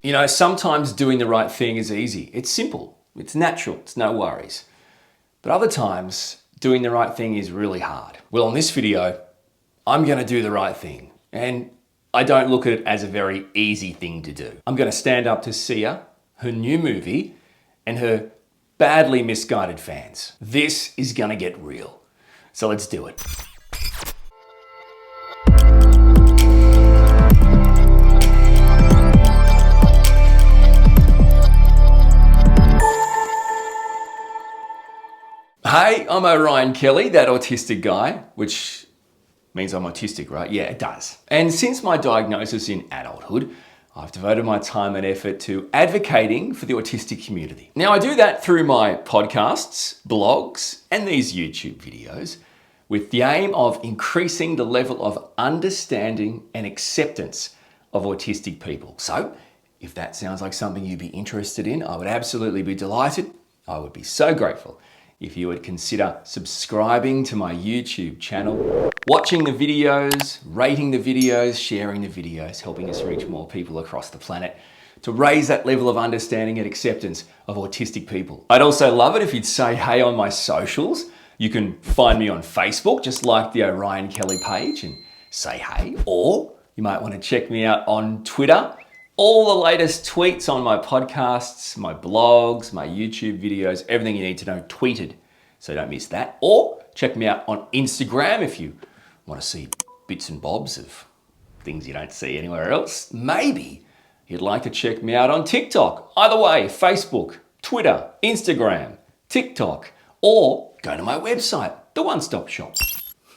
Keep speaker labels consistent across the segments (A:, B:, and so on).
A: You know, sometimes doing the right thing is easy. It's simple, it's natural, it's no worries. But other times, doing the right thing is really hard. Well, in this video, I'm gonna do the right thing. And I don't look at it as a very easy thing to do. I'm gonna stand up to Sia, her new movie, and her badly misguided fans. This is gonna get real. So let's do it. Hey, I'm Orion Kelly, that autistic guy, which means I'm autistic, right? Yeah, it does. And since my diagnosis in adulthood, I've devoted my time and effort to advocating for the autistic community. Now, I do that through my podcasts, blogs, and these YouTube videos with the aim of increasing the level of understanding and acceptance of autistic people. So, if that sounds like something you'd be interested in, I would absolutely be delighted. I would be so grateful if you would consider subscribing to my YouTube channel, watching the videos, rating the videos, sharing the videos, helping us reach more people across the planet to raise that level of understanding and acceptance of autistic people. I'd also love it if you'd say hey on my socials. You can find me on Facebook, just like the Orion Kelly page, and say hey. Or you might want to check me out on Twitter. All the latest tweets on my podcasts, my blogs, my YouTube videos, everything you need to know tweeted, so don't miss that. Or check me out on Instagram if you want to see bits and bobs of things you don't see anywhere else. Maybe you'd like to check me out on TikTok. Either way, Facebook, Twitter, Instagram, TikTok, or go to my website, the one-stop shop.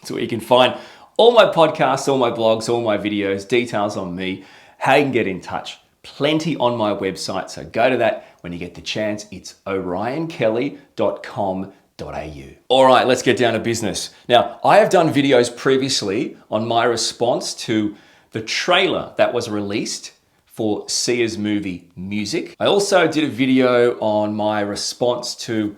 A: It's where you can find all my podcasts, all my blogs, all my videos, details on me, how you can get in touch. Plenty on my website, so go to that when you get the chance. It's orionkelly.com.au. All right, let's get down to business. Now, I have done videos previously on my response to the trailer that was released for Sia's movie Music. I also did a video on my response to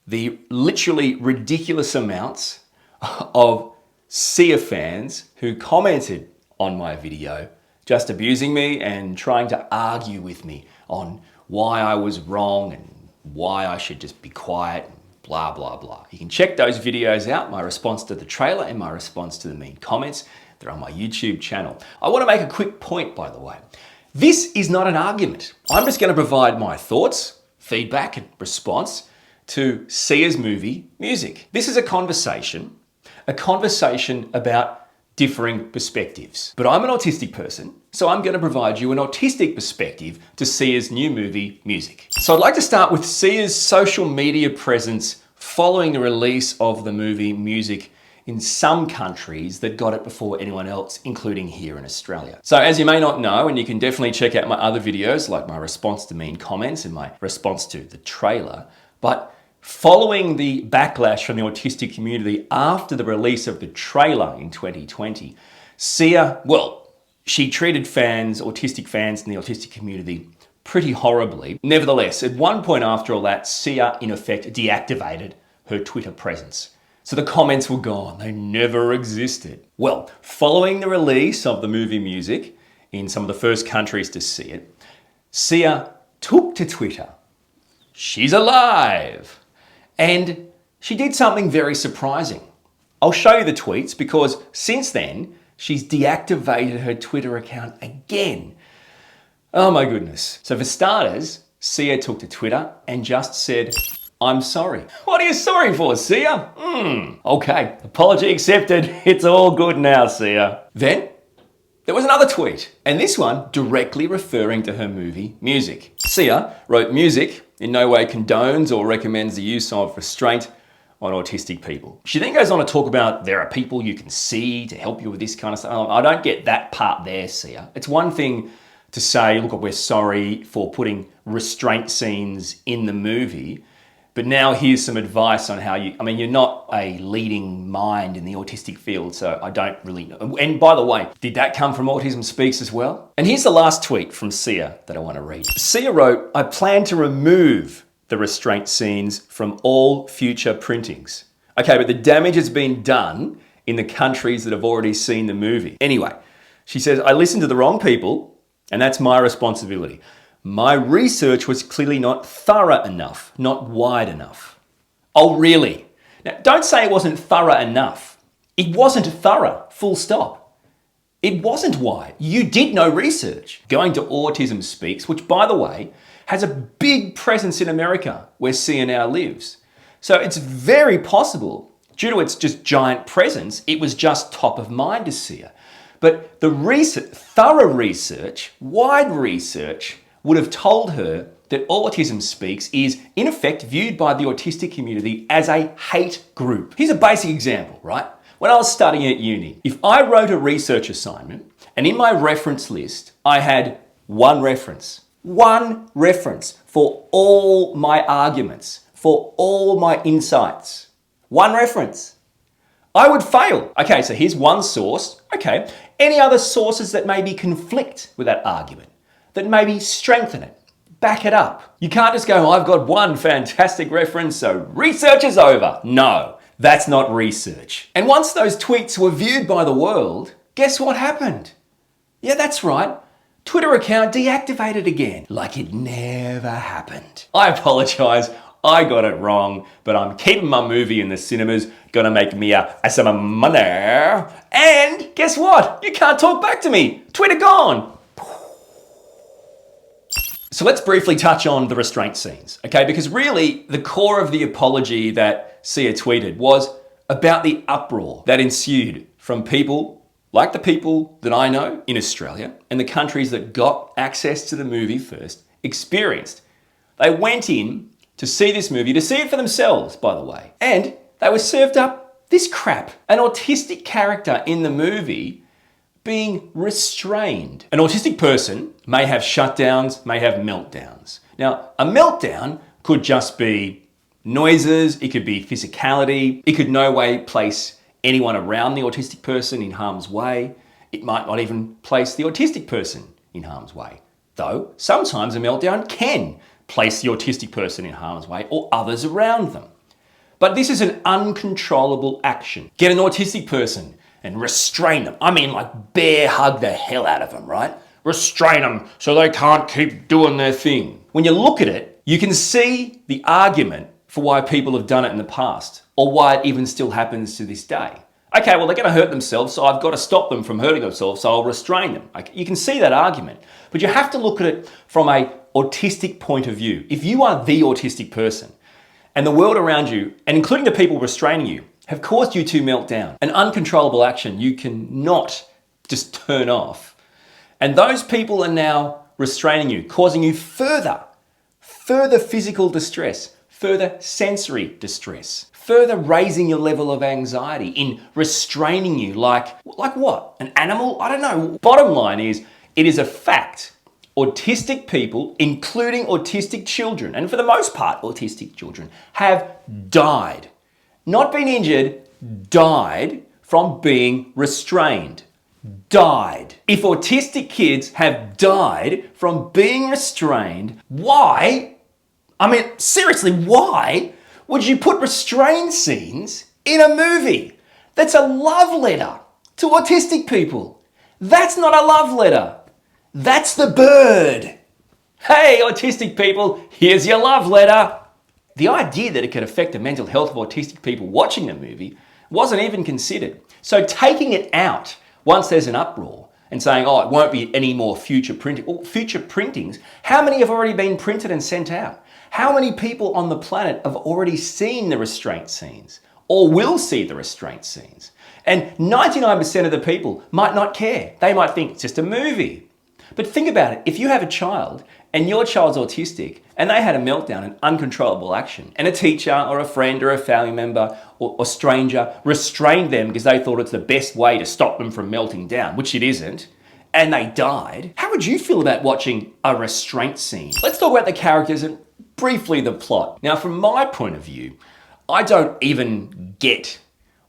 A: the literally ridiculous amounts of Sia fans who commented on my video just abusing me and trying to argue with me on why I was wrong and why I should just be quiet, and blah, blah, blah. You can check those videos out, my response to the trailer and my response to the mean comments. They're on my YouTube channel. I want to make a quick point, by the way. This is not an argument. I'm just going to provide my thoughts, feedback, and response to Sia's movie Music. This is a conversation about differing perspectives. But I'm an autistic person, so I'm going to provide you an autistic perspective to Sia's new movie, Music. So I'd like to start with Sia's social media presence following the release of the movie Music in some countries that got it before anyone else, including here in Australia. So as you may not know, and you can definitely check out my other videos, like my response to mean comments and my response to the trailer, but following the backlash from the autistic community after the release of the trailer in 2020, Sia, she treated autistic fans in the autistic community pretty horribly. Nevertheless, at one point after all that, Sia in effect deactivated her Twitter presence. So the comments were gone, they never existed. Well, following the release of the movie Music in some of the first countries to see it, Sia took to Twitter. She's alive! And she did something very surprising. I'll show you the tweets because since then, she's deactivated her Twitter account again. Oh my goodness. So for starters, Sia took to Twitter and just said, I'm sorry. What are you sorry for, Sia? Okay, apology accepted. It's all good now, Sia. Then there was another tweet, and this one directly referring to her movie Music. Sia wrote, Music in no way condones or recommends the use of restraint on autistic people. She then goes on to talk about there are people you can see to help you with this kind of stuff. I don't get that part there, Sia. It's one thing to say, look, we're sorry for putting restraint scenes in the movie, but now here's some advice on how you're not a leading mind in the autistic field, so I don't really know. And by the way, did that come from Autism Speaks as well? And here's the last tweet from Sia that I want to read. Sia wrote, I plan to remove the restraint scenes from all future printings. Okay, but the damage has been done in the countries that have already seen the movie. Anyway, she says, I listened to the wrong people And that's my responsibility. My research was clearly not thorough enough, not wide enough. Oh, really? Now, don't say it wasn't thorough enough. It wasn't thorough, full stop. It wasn't wide. You did no research. Going to Autism Speaks, which, by the way, has a big presence in America where Sia now lives. So it's very possible, due to its just giant presence, it was just top of mind to Sia. But the research, thorough research, wide research, would have told her that Autism Speaks is, in effect, viewed by the autistic community as a hate group. Here's a basic example, right? When I was studying at uni, if I wrote a research assignment and in my reference list, I had one reference for all my arguments, for all my insights, one reference, I would fail. Okay, so here's one source. Okay, any other sources that maybe conflict with that argument, that maybe strengthen it, back it up. You can't just go, I've got one fantastic reference, so research is over. No, that's not research. And once those tweets were viewed by the world, guess what happened? Yeah, that's right. Twitter account deactivated again, like it never happened. I apologize. I got it wrong, but I'm keeping my movie in the cinemas, gonna make me some money. And guess what? You can't talk back to me. Twitter gone. So let's briefly touch on the restraint scenes, okay? Because really, the core of the apology that Sia tweeted was about the uproar that ensued from people like the people that I know in Australia and the countries that got access to the movie first experienced. They went in to see this movie, to see it for themselves, by the way. And they were served up this crap. An autistic character in the movie being restrained. An autistic person may have shutdowns, may have meltdowns. Now, a meltdown could just be noises, it could be physicality, it could no way place anyone around the autistic person in harm's way. It might not even place the autistic person in harm's way. Though, sometimes a meltdown can place the autistic person in harm's way or others around them. But this is an uncontrollable action. Get an autistic person and restrain them. I mean, like bear hug the hell out of them, right? Restrain them so they can't keep doing their thing. When you look at it, you can see the argument for why people have done it in the past or why it even still happens to this day. Okay, well, they're going to hurt themselves, so I've got to stop them from hurting themselves, so I'll restrain them. Okay, you can see that argument, but you have to look at it from an autistic point of view. If you are the autistic person and the world around you, and including the people restraining you, have caused you to melt down, an uncontrollable action you cannot just turn off, and those people are now restraining you, causing you further physical distress, further sensory distress, further raising your level of anxiety in restraining you like what? An animal? I don't know. Bottom line is, it is a fact. Autistic people, including autistic children, and for the most part autistic children, have died. Not been injured, died from being restrained. Died. If autistic kids have died from being restrained, why? I mean, seriously, why would you put restraint scenes in a movie that's a love letter to autistic people? That's not a love letter. That's the bird. Hey, autistic people, here's your love letter. The idea that it could affect the mental health of autistic people watching the movie wasn't even considered. So taking it out once there's an uproar and saying, oh, it won't be any more future printing. Well, future printings, how many have already been printed and sent out? How many people on the planet have already seen the restraint scenes or will see the restraint scenes? And 99% of the people might not care. They might think it's just a movie. But think about it. If you have a child and your child's autistic and they had a meltdown, an uncontrollable action, and a teacher or a friend or a family member or stranger restrained them because they thought it's the best way to stop them from melting down, which it isn't, and they died, how would you feel about watching a restraint scene? Let's talk about the characters and briefly the plot. Now, from my point of view, I don't even get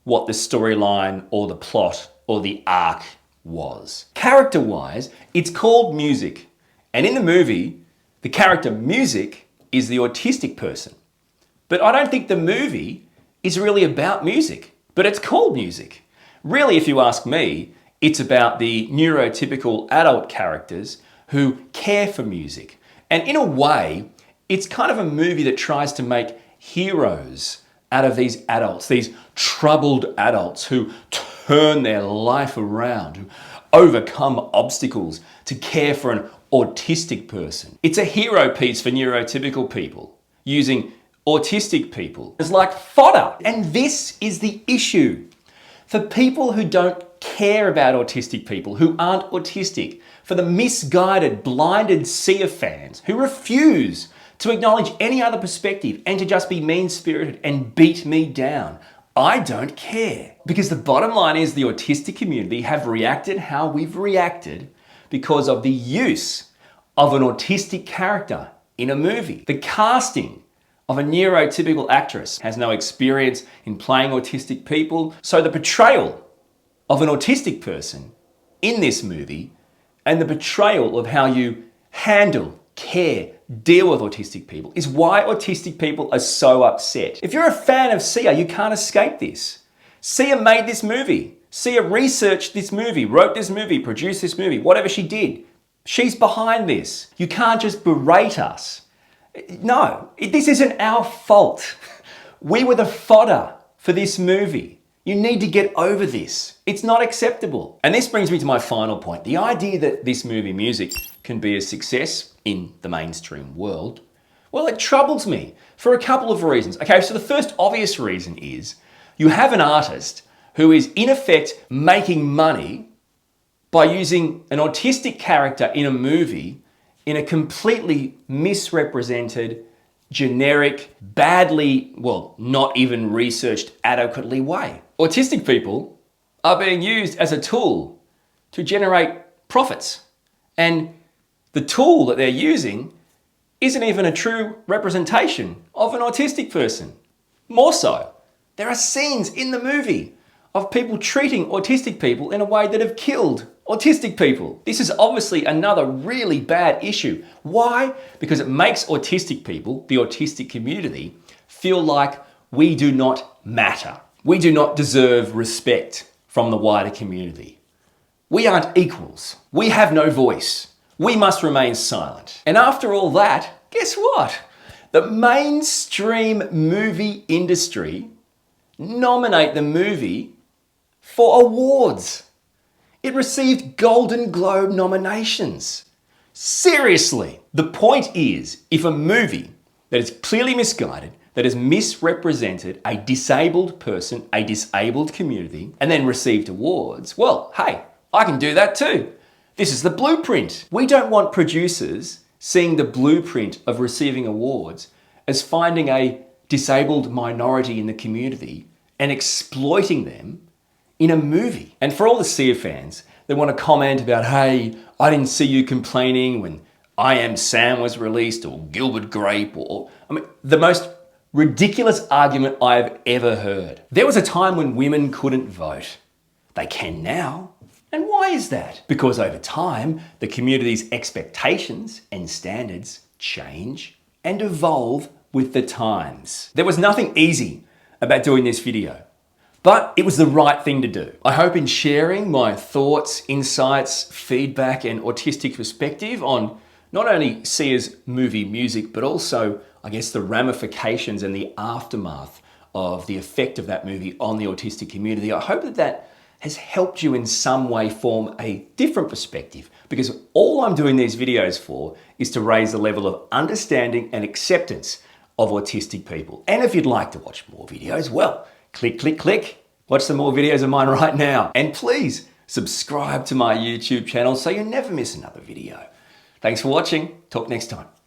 A: what the storyline or the plot or the arc was. Character-wise, it's called music. And in the movie, the character music is the autistic person. But I don't think the movie is really about music, but it's called music. Really, if you ask me, it's about the neurotypical adult characters who care for music. And in a way, it's kind of a movie that tries to make heroes out of these adults, these troubled adults who turn their life around, who overcome obstacles to care for an autistic person. It's a hero piece for neurotypical people, using autistic people as like fodder. And this is the issue. For people who don't care about autistic people, who aren't autistic, for the misguided, blinded seer fans who refuse to acknowledge any other perspective and to just be mean-spirited and beat me down, I don't care. Because the bottom line is the autistic community have reacted how we've reacted because of the use of an autistic character in a movie. The casting of a neurotypical actress has no experience in playing autistic people, so the portrayal of an autistic person in this movie and the portrayal of how you handle, care, deal with autistic people is why autistic people are so upset. If you're a fan of Sia, you can't escape this. Sia made this movie. Sia researched this movie, wrote this movie, produced this movie, whatever she did. She's behind this. You can't just berate us. No, this isn't our fault. We were the fodder for this movie. You need to get over this. It's not acceptable. And this brings me to my final point. The idea that this movie music can be a success in the mainstream world, well, it troubles me for a couple of reasons. Okay, so the first obvious reason is you have an artist who is in effect making money by using an autistic character in a movie in a completely misrepresented, generic, badly, well, not even researched adequately way. Autistic people are being used as a tool to generate profits. And the tool that they're using isn't even a true representation of an autistic person. More so, there are scenes in the movie of people treating autistic people in a way that have killed autistic people. This is obviously another really bad issue. Why? Because it makes autistic people, the autistic community, feel like we do not matter. We do not deserve respect from the wider community. We aren't equals. We have no voice. We must remain silent. And after all that, guess what? The mainstream movie industry nominate the movie for awards. It received Golden Globe nominations. Seriously, the point is, if a movie that is clearly misguided, that has misrepresented a disabled person, a disabled community, and then received awards, well, hey, I can do that too. This is the blueprint. We don't want producers seeing the blueprint of receiving awards as finding a disabled minority in the community and exploiting them in a movie. And for all the Sia fans that want to comment about, hey, I didn't see you complaining when I Am Sam was released or Gilbert Grape or, the most ridiculous argument I've ever heard. There was a time when women couldn't vote. They can now. And why is that? Because over time, the community's expectations and standards change and evolve with the times. There was nothing easy about doing this video, but it was the right thing to do. I hope in sharing my thoughts, insights, feedback, and autistic perspective on not only Sia's movie music, but also, I guess, the ramifications and the aftermath of the effect of that movie on the autistic community. I hope that that has helped you in some way form a different perspective, because all I'm doing these videos for is to raise the level of understanding and acceptance of autistic people. And if you'd like to watch more videos, well, click, click, click. Watch some more videos of mine right now. And please subscribe to my YouTube channel so you never miss another video. Thanks for watching. Talk next time.